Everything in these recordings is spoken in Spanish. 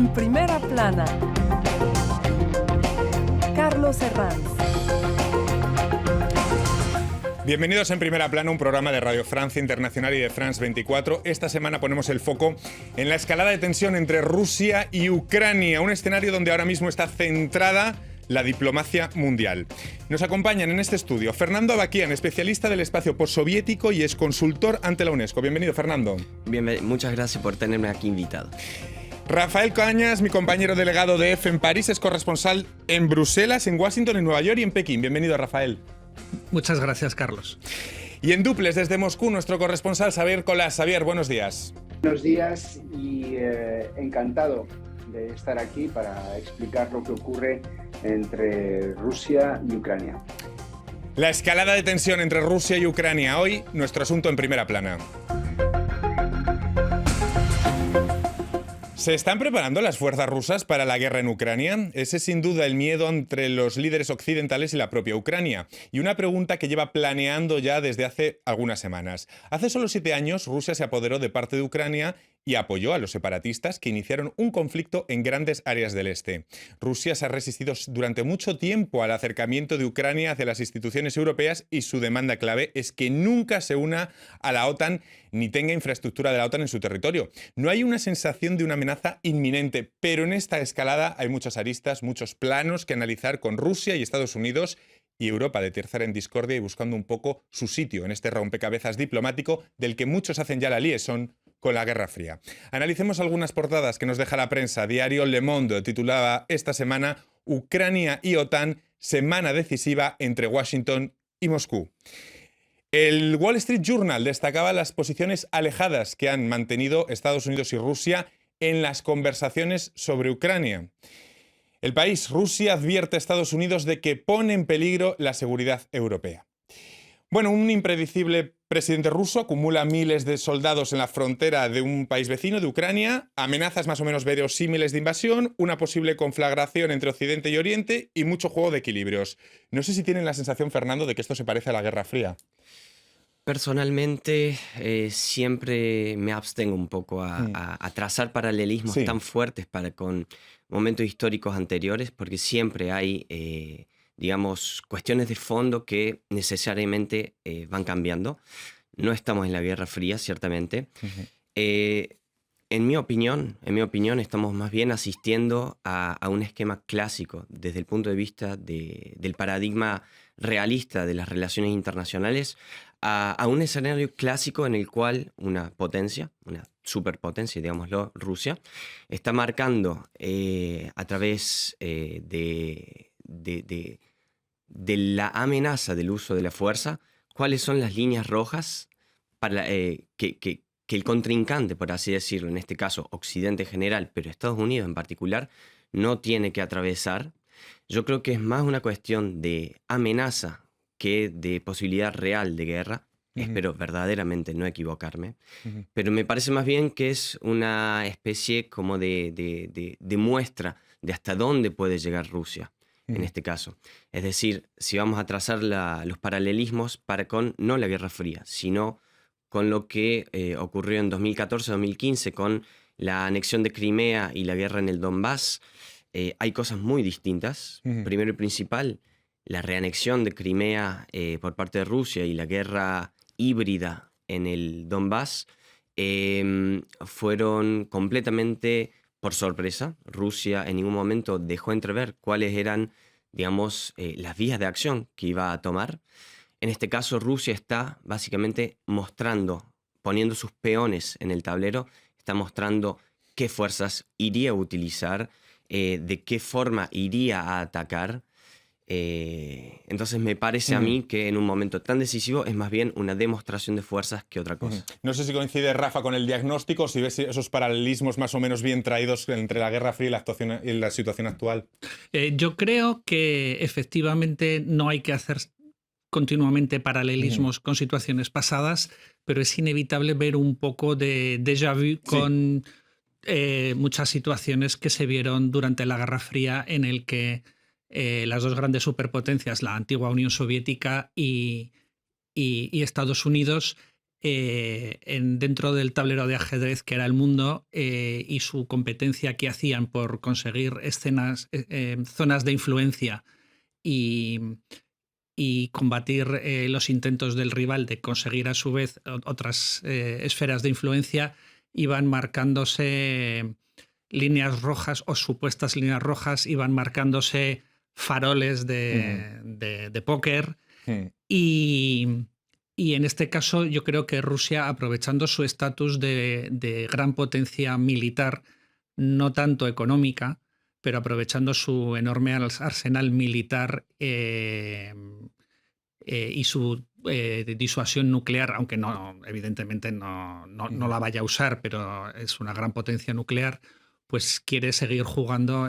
En primera plana, Carlos Herranz. Bienvenidos en Primera Plana, un programa de Radio Francia Internacional y de France 24. Esta semana ponemos el foco en la escalada de tensión entre Rusia y Ucrania, un escenario donde ahora mismo está centrada la diplomacia mundial. Nos acompañan en este estudio Fernando Avakian, especialista del espacio postsoviético y exconsultor ante la UNESCO. Bienvenido, Fernando. Muchas gracias por tenerme aquí invitado. Rafael Cañas, mi compañero delegado de EFE en París, es corresponsal en Bruselas, en Washington, en Nueva York y en Pekín. Bienvenido, Rafael. Muchas gracias, Carlos. Y en duples desde Moscú, nuestro corresponsal Xavier Colás. Xavier, buenos días. Buenos días y encantado de estar aquí para explicar lo que ocurre entre Rusia y Ucrania. La escalada de tensión entre Rusia y Ucrania. Hoy, nuestro asunto en Primera Plana. ¿Se están preparando las fuerzas rusas para la guerra en Ucrania? Ese es sin duda el miedo entre los líderes occidentales y la propia Ucrania. Y una pregunta que lleva planeando ya desde hace algunas semanas. Hace solo 7 años, Rusia se apoderó de parte de Ucrania y apoyó a los separatistas que iniciaron un conflicto en grandes áreas del este. Rusia se ha resistido durante mucho tiempo al acercamiento de Ucrania hacia las instituciones europeas y su demanda clave es que nunca se una a la OTAN ni tenga infraestructura de la OTAN en su territorio. No hay una sensación de una amenaza inminente, pero en esta escalada hay muchas aristas, muchos planos que analizar con Rusia y Estados Unidos y Europa de tercera en discordia y buscando un poco su sitio en este rompecabezas diplomático del que muchos hacen ya la liaison con la Guerra Fría. Analicemos algunas portadas que nos deja la prensa. Diario Le Monde titulaba esta semana Ucrania y OTAN, semana decisiva entre Washington y Moscú. El Wall Street Journal destacaba las posiciones alejadas que han mantenido Estados Unidos y Rusia en las conversaciones sobre Ucrania. El país, Rusia, advierte a Estados Unidos de que pone en peligro la seguridad europea. Bueno, un impredecible presidente ruso acumula miles de soldados en la frontera de un país vecino, de Ucrania, amenazas más o menos verosímiles de invasión, una posible conflagración entre Occidente y Oriente y mucho juego de equilibrios. No sé si tienen la sensación, Fernando, de que esto se parece a la Guerra Fría. Personalmente, siempre me abstengo un poco a trazar paralelismos tan fuertes con momentos históricos anteriores, porque siempre hay, digamos, cuestiones de fondo que necesariamente van cambiando. No estamos en la Guerra Fría, ciertamente. En mi opinión, estamos más bien asistiendo a un esquema clásico desde el punto de vista del paradigma realista de las relaciones internacionales, a un escenario clásico en el cual una potencia, una superpotencia, digámoslo, Rusia, está marcando a través de la amenaza del uso de la fuerza cuáles son las líneas rojas para que el contrincante, por así decirlo, en este caso Occidente en general, pero Estados Unidos en particular, no tiene que atravesar. Yo creo que es más una cuestión de amenaza que de posibilidad real de guerra. Espero verdaderamente no equivocarme. Pero me parece más bien que es una especie como de muestra de hasta dónde puede llegar Rusia en este caso. Es decir, si vamos a trazar los paralelismos con no la Guerra Fría, sino con lo que ocurrió en 2014-2015 con la anexión de Crimea y la guerra en el Donbass, hay cosas muy distintas. Primero y principal, la reanexión de Crimea por parte de Rusia y la guerra híbrida en el Donbass fueron completamente por sorpresa. Rusia en ningún momento dejó entrever cuáles eran, digamos, las vías de acción que iba a tomar. En este caso, Rusia está básicamente poniendo sus peones en el tablero, está mostrando qué fuerzas iría a utilizar, de qué forma iría a atacar. Entonces me parece a mí que en un momento tan decisivo es más bien una demostración de fuerzas que otra cosa. No sé si coincide, Rafa, con el diagnóstico, si ves esos paralelismos más o menos bien traídos entre la Guerra Fría y la situación actual. Yo creo que efectivamente no hay que hacer continuamente paralelismos con situaciones pasadas, pero es inevitable ver un poco de déjà vu con muchas situaciones que se vieron durante la Guerra Fría en el que las dos grandes superpotencias, la antigua Unión Soviética y Estados Unidos, dentro del tablero de ajedrez que era el mundo y su competencia que hacían por conseguir zonas de influencia y combatir los intentos del rival de conseguir a su vez otras esferas de influencia, iban marcándose líneas rojas o supuestas líneas rojas, iban marcándose faroles de póker. Y en este caso yo creo que Rusia, aprovechando su estatus de gran potencia militar, no tanto económica, pero aprovechando su enorme arsenal militar y su disuasión nuclear, aunque no, evidentemente no la vaya a usar, pero es una gran potencia nuclear, pues quiere seguir jugando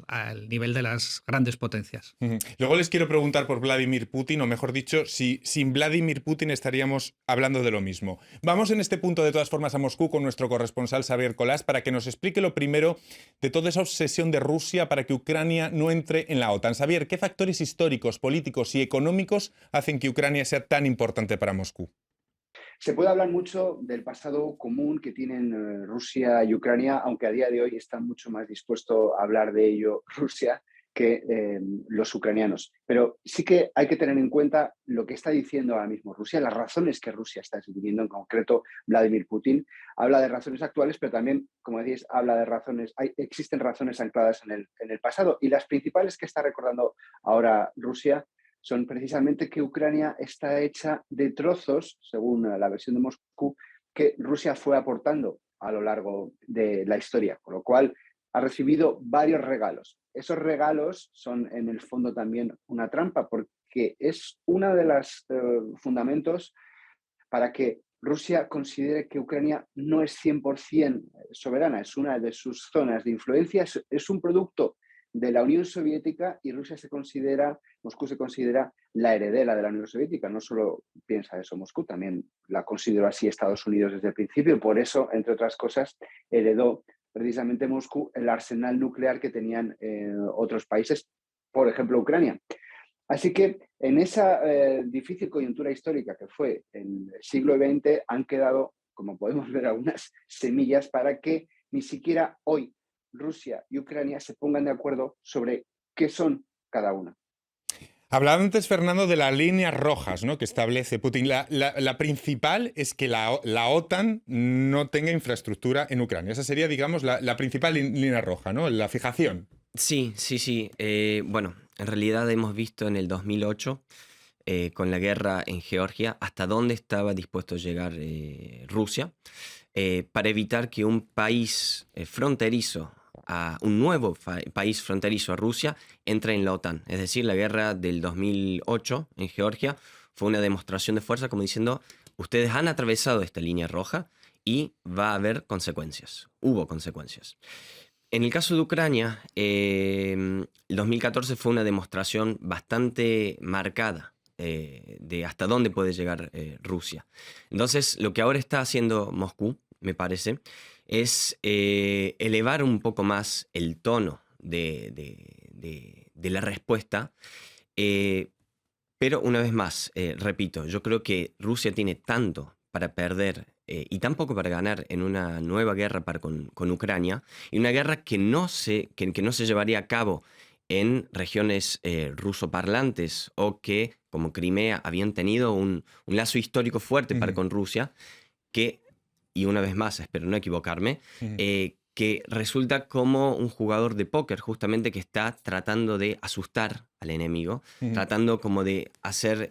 al nivel de las grandes potencias. Luego les quiero preguntar por Vladimir Putin, o mejor dicho, si sin Vladimir Putin estaríamos hablando de lo mismo. Vamos en este punto de todas formas a Moscú con nuestro corresponsal Xavier Colás para que nos explique lo primero de toda esa obsesión de Rusia para que Ucrania no entre en la OTAN. Xavier, ¿qué factores históricos, políticos y económicos hacen que Ucrania sea tan importante para Moscú? Se puede hablar mucho del pasado común que tienen Rusia y Ucrania, aunque a día de hoy está mucho más dispuesto a hablar de ello Rusia que los ucranianos. Pero sí que hay que tener en cuenta lo que está diciendo ahora mismo Rusia, las razones que Rusia está esgrimiendo, en concreto Vladimir Putin. Habla de razones actuales, pero también, como decís, habla de razones, existen razones ancladas en el pasado. Y las principales que está recordando ahora Rusia son precisamente que Ucrania está hecha de trozos, según la versión de Moscú, que Rusia fue aportando a lo largo de la historia, con lo cual ha recibido varios regalos. Esos regalos son en el fondo también una trampa, porque es uno de los fundamentos para que Rusia considere que Ucrania no es 100% soberana, es una de sus zonas de influencia, es un producto de la Unión Soviética y Moscú se considera la heredera de la Unión Soviética. No solo piensa eso Moscú, también la consideró así Estados Unidos desde el principio y por eso, entre otras cosas, heredó precisamente Moscú el arsenal nuclear que tenían otros países, por ejemplo Ucrania. Así que en esa difícil coyuntura histórica que fue el siglo XX han quedado, como podemos ver, algunas semillas para que ni siquiera hoy Rusia y Ucrania se pongan de acuerdo sobre qué son cada una. Hablaba antes, Fernando, de las líneas rojas, ¿no?, que establece Putin. La principal es que la OTAN no tenga infraestructura en Ucrania. Esa sería, digamos, la principal línea roja, ¿no?, la fijación. Sí. Bueno, en realidad hemos visto en el 2008, con la guerra en Georgia, hasta dónde estaba dispuesto a llegar Rusia para evitar que un país fronterizo a un nuevo país fronterizo a Rusia entre en la OTAN. Es decir, la guerra del 2008 en Georgia fue una demostración de fuerza como diciendo, ustedes han atravesado esta línea roja y va a haber consecuencias. Hubo consecuencias. En el caso de Ucrania, el 2014 fue una demostración bastante marcada de hasta dónde puede llegar Rusia. Entonces, lo que ahora está haciendo Moscú, me parece, es elevar un poco más el tono de la respuesta. Pero una vez más, repito, yo creo que Rusia tiene tanto para perder y tan poco para ganar en una nueva guerra con Ucrania, y una guerra que no se llevaría a cabo en regiones rusoparlantes o que, como Crimea, habían tenido un lazo histórico fuerte para con Rusia, y una vez más, espero no equivocarme, que resulta como un jugador de póker justamente que está tratando de asustar al enemigo, tratando como de hacer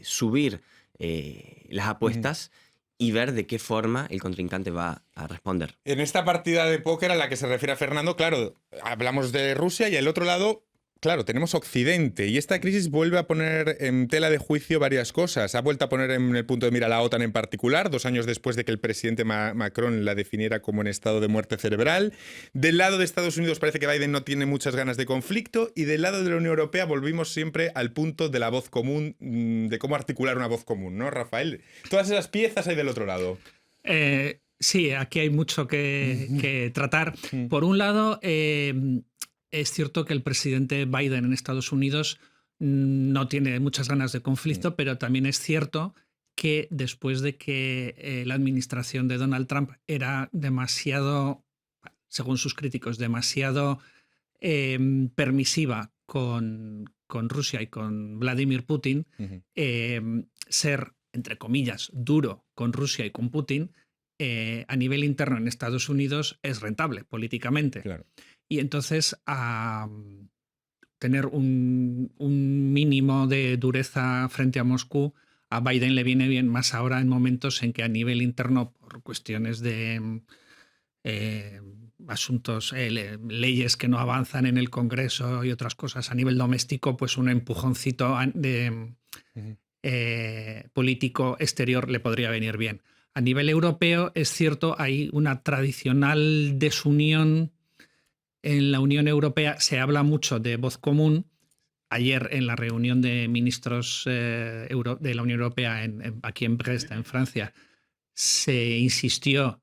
subir las apuestas y ver de qué forma el contrincante va a responder. En esta partida de póker a la que se refiere a Fernando, claro, hablamos de Rusia y al otro lado, claro, tenemos Occidente, y esta crisis vuelve a poner en tela de juicio varias cosas. Ha vuelto a poner en el punto de mira a la OTAN en particular, 2 años después de que el presidente Macron la definiera como en estado de muerte cerebral. Del lado de Estados Unidos parece que Biden no tiene muchas ganas de conflicto, y del lado de la Unión Europea volvimos siempre al punto de la voz común, de cómo articular una voz común, ¿no, Rafael? Todas esas piezas hay del otro lado. Sí, aquí hay mucho que tratar. Por un lado, es cierto que el presidente Biden en Estados Unidos no tiene muchas ganas de conflicto, pero también es cierto que después de que la administración de Donald Trump era demasiado, según sus críticos, demasiado permisiva con Rusia y con Vladimir Putin, ser, entre comillas, duro con Rusia y con Putin, a nivel interno en Estados Unidos es rentable políticamente. Claro. Y entonces a tener un mínimo de dureza frente a Moscú, a Biden le viene bien, más ahora en momentos en que a nivel interno, por cuestiones de asuntos, leyes que no avanzan en el Congreso y otras cosas, a nivel doméstico, pues un empujoncito político exterior le podría venir bien. A nivel europeo, es cierto, hay una tradicional desunión en la Unión Europea. Se habla mucho de voz común. Ayer, en la reunión de ministros de la Unión Europea aquí en Brest, en Francia, se insistió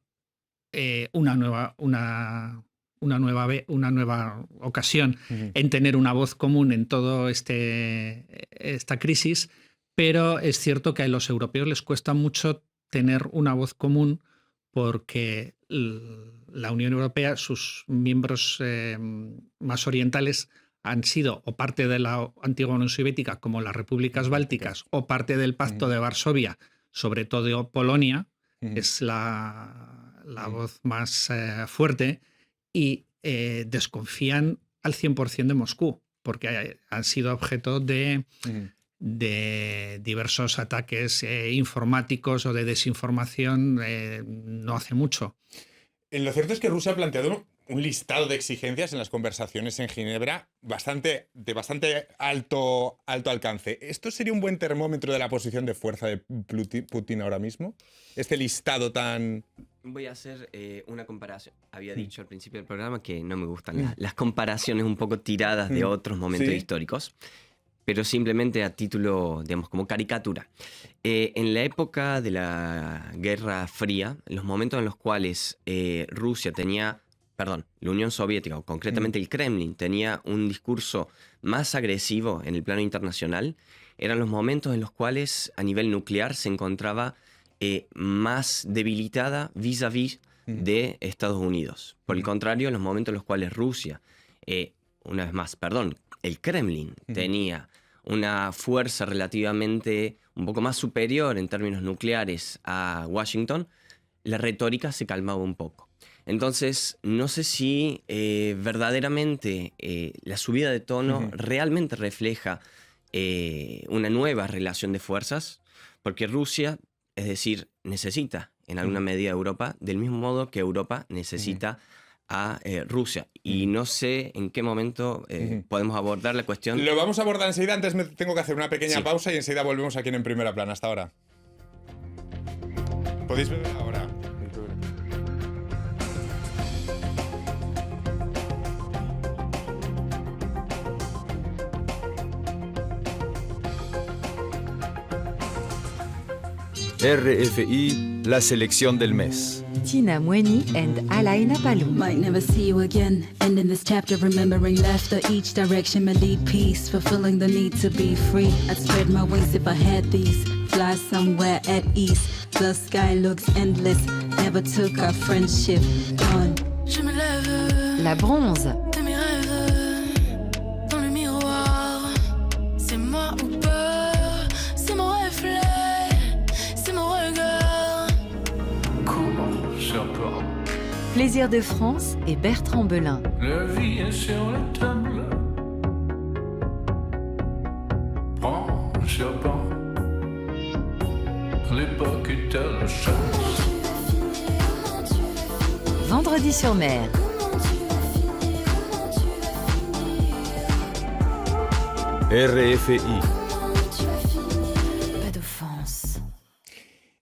una nueva ocasión en tener una voz común en toda esta crisis, pero es cierto que a los europeos les cuesta mucho tener una voz común porque la Unión Europea, sus miembros más orientales, han sido o parte de la antigua Unión Soviética, como las repúblicas bálticas, o parte del Pacto de Varsovia, sobre todo Polonia, es la voz más fuerte, y desconfían al 100% de Moscú, porque han sido objeto de diversos ataques informáticos o de desinformación no hace mucho. Lo cierto es que Rusia ha planteado un listado de exigencias en las conversaciones en Ginebra de bastante alto alcance. ¿Esto sería un buen termómetro de la posición de fuerza de Putin ahora mismo? ¿Este listado tan...? Voy a hacer una comparación. Había dicho al principio del programa que no me gustan las comparaciones un poco tiradas de otros momentos históricos, pero simplemente a título, digamos, como caricatura. En la época de la Guerra Fría, en los momentos en los cuales la Unión Soviética, o concretamente el Kremlin, tenía un discurso más agresivo en el plano internacional, eran los momentos en los cuales a nivel nuclear se encontraba más debilitada vis-à-vis de Estados Unidos. Por el contrario, en los momentos en los cuales Rusia, el Kremlin tenía una fuerza relativamente un poco más superior en términos nucleares a Washington, la retórica se calmaba un poco. Entonces, no sé si verdaderamente la subida de tono realmente refleja una nueva relación de fuerzas, porque Rusia, es decir, necesita en alguna medida a Europa, del mismo modo que Europa necesita a Rusia. Y no sé en qué momento podemos abordar la cuestión. Lo vamos a abordar enseguida. Antes tengo que hacer una pequeña pausa y enseguida volvemos aquí en Primera Plana. Hasta ahora. Podéis beber ahora. RFI, la selección del mes. Tina Mueni and Alaina Palou. Might never see you again. Ending this chapter, remembering laughter. Each direction may lead peace, fulfilling the need to be free. I'd spread my wings if I had these. Fly somewhere at ease. The sky looks endless. Never took our friendship on. Je me lève. La bronze. De mes rêves. Dans le miroir. C'est moi ou peur. C'est mon reflet. C'est mon regard. Comment faire peur? Plaisir de France et Bertrand Belin. La vie est sur la table. Prends le serpent. L'époque est à la chasse. Vendredi sur mer. RFI. Pas d'offense.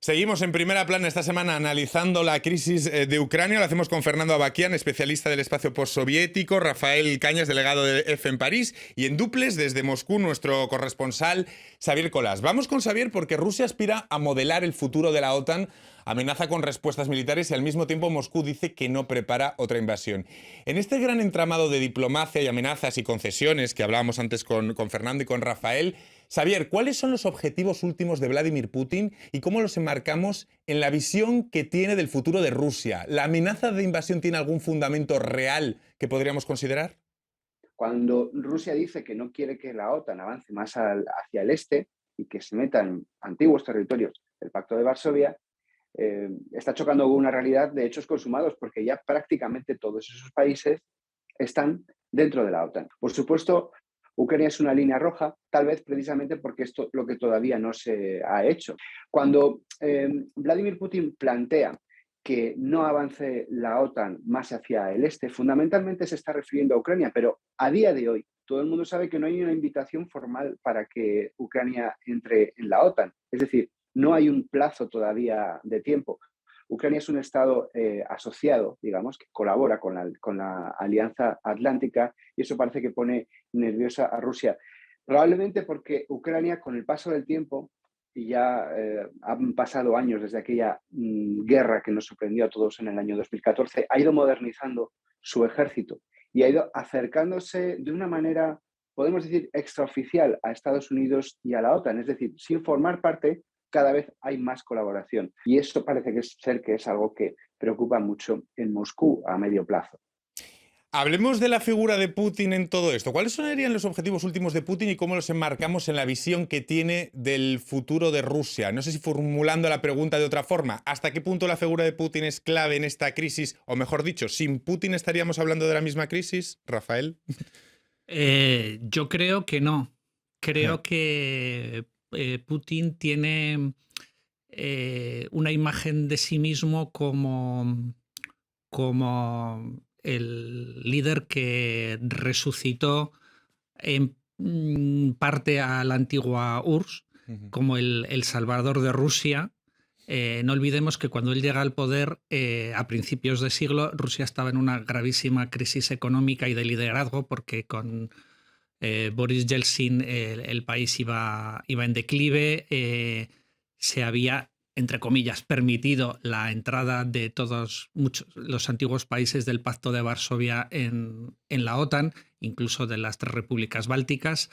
Seguimos en Primera Plana esta semana analizando la crisis de Ucrania. Lo hacemos con Fernando Avakian, especialista del espacio postsoviético, Rafael Cañas, delegado de EFE en París, y en duples desde Moscú, nuestro corresponsal Xavier Colás. Vamos con Xavier porque Rusia aspira a modelar el futuro de la OTAN, amenaza con respuestas militares y al mismo tiempo Moscú dice que no prepara otra invasión. En este gran entramado de diplomacia y amenazas y concesiones que hablábamos antes con Fernando y con Rafael, Xavier, ¿cuáles son los objetivos últimos de Vladimir Putin y cómo los enmarcamos en la visión que tiene del futuro de Rusia? ¿La amenaza de invasión tiene algún fundamento real que podríamos considerar? Cuando Rusia dice que no quiere que la OTAN avance más hacia el este y que se meta en antiguos territorios del Pacto de Varsovia, está chocando con una realidad de hechos consumados, porque ya prácticamente todos esos países están dentro de la OTAN. Por supuesto, Ucrania es una línea roja, tal vez precisamente porque esto es lo que todavía no se ha hecho. Cuando Vladimir Putin plantea que no avance la OTAN más hacia el este, fundamentalmente se está refiriendo a Ucrania, pero a día de hoy todo el mundo sabe que no hay una invitación formal para que Ucrania entre en la OTAN. Es decir, no hay un plazo todavía de tiempo. Ucrania es un estado asociado, digamos, que colabora con la Alianza Atlántica, y eso parece que pone nerviosa a Rusia. Probablemente porque Ucrania, con el paso del tiempo, y ya han pasado años desde aquella guerra que nos sorprendió a todos en el año 2014, ha ido modernizando su ejército y ha ido acercándose de una manera, podemos decir, extraoficial a Estados Unidos y a la OTAN. Es decir, sin formar parte, cada vez hay más colaboración. Y eso parece que es algo que preocupa mucho en Moscú a medio plazo. Hablemos de la figura de Putin en todo esto. ¿Cuáles serían los objetivos últimos de Putin y cómo los enmarcamos en la visión que tiene del futuro de Rusia? No sé si formulando la pregunta de otra forma, ¿hasta qué punto la figura de Putin es clave en esta crisis? O mejor dicho, ¿sin Putin estaríamos hablando de la misma crisis? Rafael. Yo creo que no. Creo que Putin tiene una imagen de sí mismo como el líder que resucitó en parte a la antigua URSS, como el salvador de Rusia. No olvidemos que cuando él llega al poder, a principios de siglo, Rusia estaba en una gravísima crisis económica y de liderazgo, porque con Boris Yeltsin el país iba en declive, se había, entre comillas, permitido la entrada de muchos los antiguos países del Pacto de Varsovia en la OTAN, incluso de las 3 repúblicas bálticas,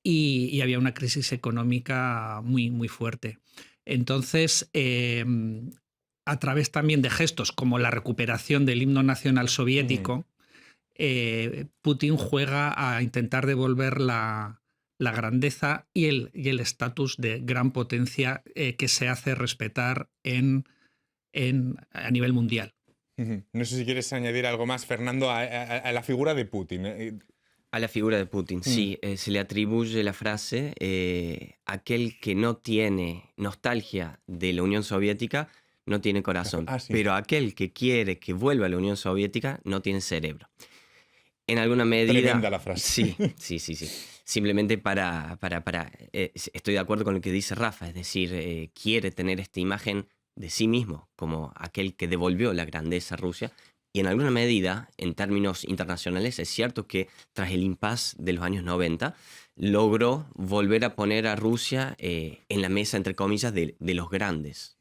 y había una crisis económica muy, muy fuerte. Entonces, a través también de gestos como la recuperación del himno nacional soviético, Putin juega a intentar devolver la grandeza y el estatus de gran potencia que se hace respetar a nivel mundial. No sé si quieres añadir algo más, Fernando, a la figura de Putin. A la figura de Putin, sí. Se le atribuye la frase, aquel que no tiene nostalgia de la Unión Soviética no tiene corazón, sí. Pero aquel que quiere que vuelva a la Unión Soviética no tiene cerebro. En alguna medida... Tremenda la frase. Sí. Simplemente estoy de acuerdo con lo que dice Rafa, es decir, quiere tener esta imagen de sí mismo como aquel que devolvió la grandeza a Rusia. Y en alguna medida, en términos internacionales, es cierto que tras el impasse de los años 90, logró volver a poner a Rusia en la mesa, entre comillas, de los grandes.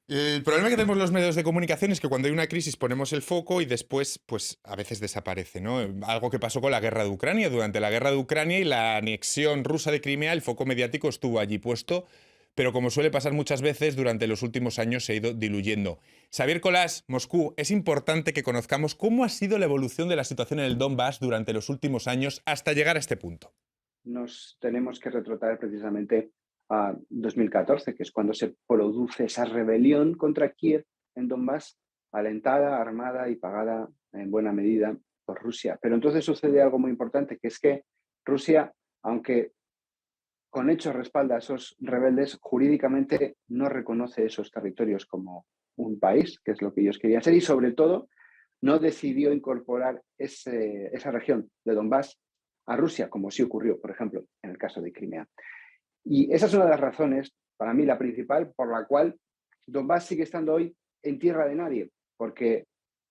El problema que tenemos los medios de comunicación es que cuando hay una crisis ponemos el foco y después, pues, a veces desaparece, ¿no? Algo que pasó con la guerra de Ucrania. Durante la guerra de Ucrania y la anexión rusa de Crimea, el foco mediático estuvo allí puesto, pero como suele pasar muchas veces, durante los últimos años se ha ido diluyendo. Xavier Colás, Moscú, es importante que conozcamos cómo ha sido la evolución de la situación en el Donbass durante los últimos años hasta llegar a este punto. Nos tenemos que retrotraer precisamente a 2014, que es cuando se produce esa rebelión contra Kiev en Donbass, alentada, armada y pagada en buena medida por Rusia. Pero entonces sucede algo muy importante, que es que Rusia, aunque con hechos respalda a esos rebeldes, jurídicamente no reconoce esos territorios como un país, que es lo que ellos querían ser, y sobre todo no decidió incorporar esa región de Donbass a Rusia, como sí ocurrió, por ejemplo, en el caso de Crimea. Y esa es una de las razones, para mí la principal, por la cual Donbass sigue estando hoy en tierra de nadie, porque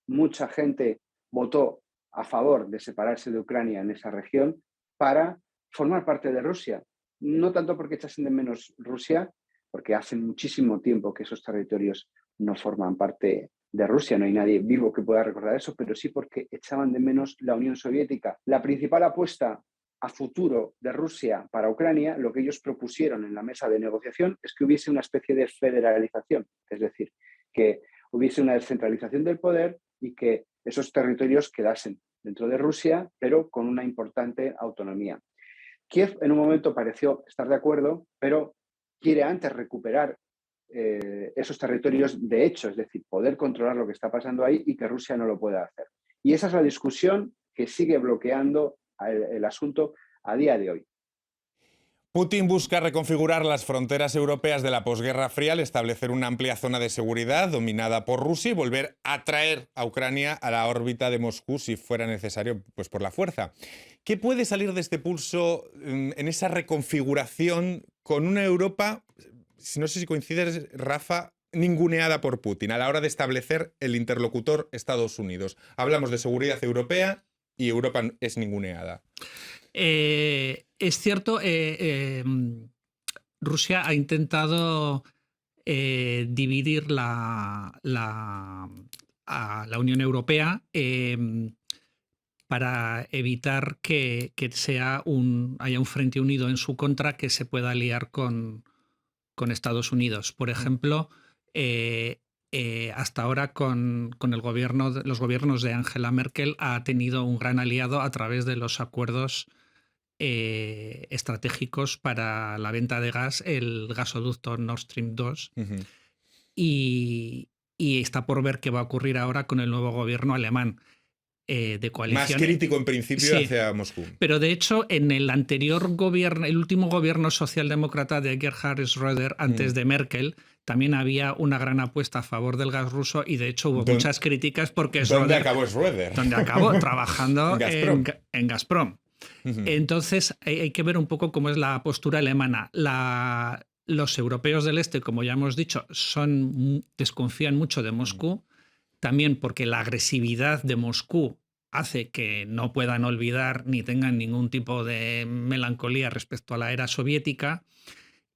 mucha gente votó a favor de separarse de Ucrania en esa región para formar parte de Rusia. No tanto porque echasen de menos Rusia, porque hace muchísimo tiempo que esos territorios no forman parte de Rusia, no hay nadie vivo que pueda recordar eso, pero sí porque echaban de menos la Unión Soviética. La principal apuesta a futuro de Rusia para Ucrania, lo que ellos propusieron en la mesa de negociación es que hubiese una especie de federalización, es decir, que hubiese una descentralización del poder y que esos territorios quedasen dentro de Rusia, pero con una importante autonomía. Kiev en un momento pareció estar de acuerdo, pero quiere antes recuperar esos territorios de hecho, es decir, poder controlar lo que está pasando ahí y que Rusia no lo pueda hacer. Y esa es la discusión que sigue bloqueando el asunto a día de hoy. Putin busca reconfigurar las fronteras europeas de la posguerra fría al establecer una amplia zona de seguridad dominada por Rusia y volver a traer a Ucrania a la órbita de Moscú si fuera necesario, pues por la fuerza. ¿Qué puede salir de este pulso en esa reconfiguración con una Europa, no sé si coincides, Rafa, ninguneada por Putin a la hora de establecer el interlocutor Estados Unidos? Hablamos de seguridad europea y Europa es ninguneada. Es cierto, Rusia ha intentado dividir a la Unión Europea para evitar que haya un frente unido en su contra que se pueda aliar con Estados Unidos. Por ejemplo, hasta ahora con los gobiernos de Angela Merkel ha tenido un gran aliado a través de los acuerdos estratégicos para la venta de gas, el gasoducto Nord Stream 2. Y está por ver qué va a ocurrir ahora con el nuevo gobierno alemán de coalición. Más crítico en principio hacia Moscú. Pero de hecho, en el anterior gobierno, el último gobierno socialdemócrata de Gerhard Schröder, antes de Merkel, también había una gran apuesta a favor del gas ruso y de hecho hubo muchas críticas porque ¿Dónde acabó Schröder? Donde acabó trabajando en Gazprom. Entonces hay que ver un poco cómo es la postura alemana. Los europeos del este, como ya hemos dicho, desconfían mucho de Moscú, también porque la agresividad de Moscú hace que no puedan olvidar ni tengan ningún tipo de melancolía respecto a la era soviética.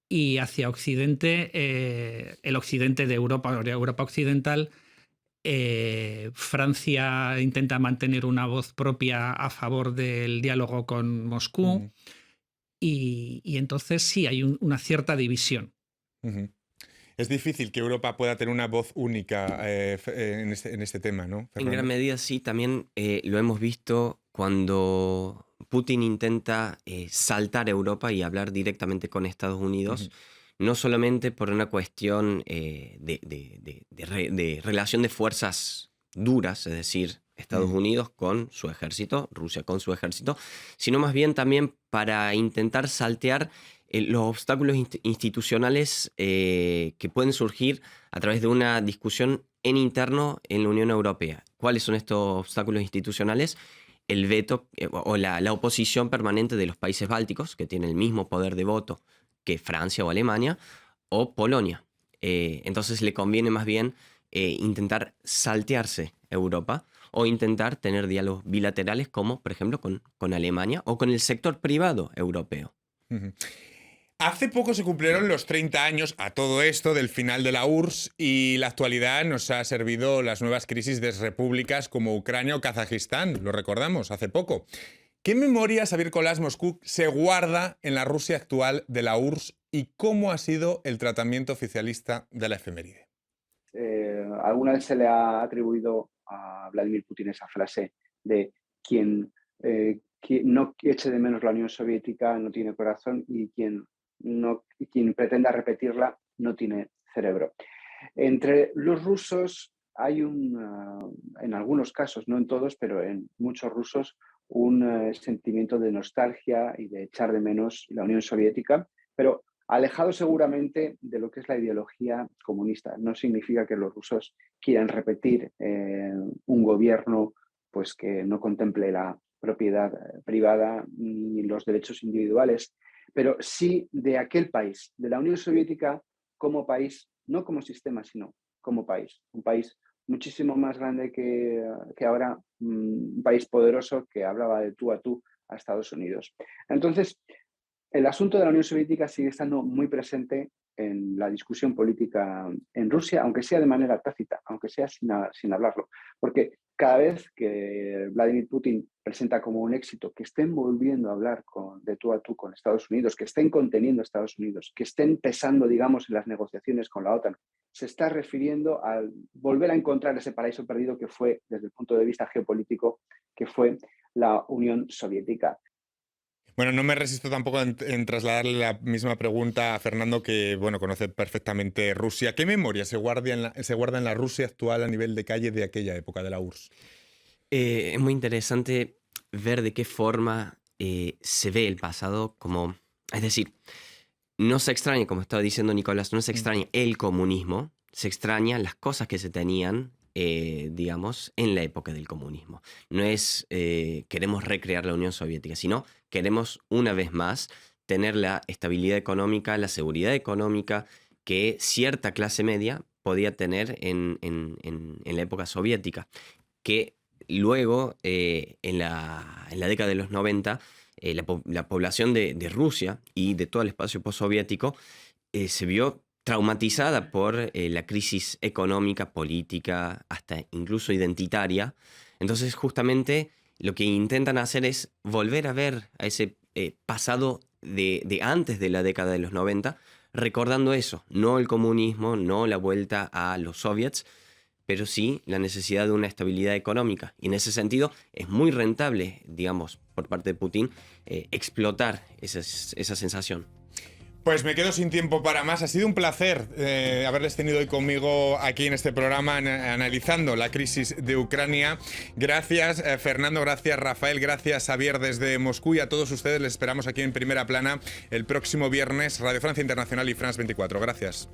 Y hacia Occidente, el occidente de Europa occidental, Francia intenta mantener una voz propia a favor del diálogo con Moscú y entonces sí hay una cierta división. Es difícil que Europa pueda tener una voz única en este tema, ¿no, Fernando? En gran medida sí, también lo hemos visto cuando Putin intenta saltar a Europa y hablar directamente con Estados Unidos, no solamente por una cuestión de relación de fuerzas duras, es decir, Estados Unidos con su ejército, Rusia con su ejército, sino más bien también para intentar saltear los obstáculos institucionales que pueden surgir a través de una discusión interno en la Unión Europea. ¿Cuáles son estos obstáculos institucionales? El veto o la oposición permanente de los países bálticos, que tienen el mismo poder de voto que Francia o Alemania, o Polonia. Entonces le conviene más bien intentar saltearse Europa o intentar tener diálogos bilaterales como, por ejemplo, con Alemania o con el sector privado europeo. Hace poco se cumplieron los 30 años a todo esto del final de la URSS y la actualidad nos ha servido las nuevas crisis de repúblicas como Ucrania o Kazajistán, lo recordamos, hace poco. ¿Qué memoria, Xavier Colás, Moscú se guarda en la Rusia actual de la URSS y cómo ha sido el tratamiento oficialista de la efeméride? Alguna vez se le ha atribuido a Vladimir Putin esa frase de quien no eche de menos la Unión Soviética no tiene corazón y quien pretenda repetirla no tiene cerebro. Entre los rusos hay en algunos casos, no en todos, pero en muchos rusos, un sentimiento de nostalgia y de echar de menos la Unión Soviética, pero alejado seguramente de lo que es la ideología comunista. No significa que los rusos quieran repetir un gobierno pues, que no contemple la propiedad privada ni los derechos individuales, pero sí de aquel país, de la Unión Soviética como país, no como sistema, sino como país. Un país muchísimo más grande que ahora, un país poderoso que hablaba de tú a Estados Unidos. Entonces, el asunto de la Unión Soviética sigue estando muy presente en la discusión política en Rusia, aunque sea de manera tácita, aunque sea sin hablarlo, porque cada vez que Vladimir Putin presenta como un éxito que estén volviendo a hablar de tú a tú con Estados Unidos, que estén conteniendo a Estados Unidos, que estén pesando, digamos, en las negociaciones con la OTAN, se está refiriendo a volver a encontrar ese paraíso perdido que fue, desde el punto de vista geopolítico, que fue la Unión Soviética. Bueno, no me resisto tampoco en trasladarle la misma pregunta a Fernando, que bueno, conoce perfectamente Rusia. ¿Qué memoria se guarda en la Rusia actual a nivel de calle de aquella época de la URSS? Es muy interesante ver de qué forma se ve el pasado como... Es decir, no se extraña, como estaba diciendo Nicolás, no se extraña el comunismo, se extrañan las cosas que se tenían, digamos, en la época del comunismo. No es queremos recrear la Unión Soviética, sino queremos una vez más tener la estabilidad económica, la seguridad económica que cierta clase media podía tener en la época soviética, que luego, en la década de los 90, la población de Rusia y de todo el espacio postsoviético se vio traumatizada por la crisis económica, política, hasta incluso identitaria. Entonces, justamente, lo que intentan hacer es volver a ver a ese pasado de antes de la década de los 90, recordando eso, no el comunismo, no la vuelta a los soviets, pero sí la necesidad de una estabilidad económica. Y en ese sentido es muy rentable, digamos, por parte de Putin, explotar esa sensación. Pues me quedo sin tiempo para más. Ha sido un placer haberles tenido hoy conmigo aquí en este programa analizando la crisis de Ucrania. Gracias, Fernando, gracias, Rafael, gracias, Xavier, desde Moscú, y a todos ustedes les esperamos aquí en Primera Plana el próximo viernes, Radio Francia Internacional y France 24. Gracias.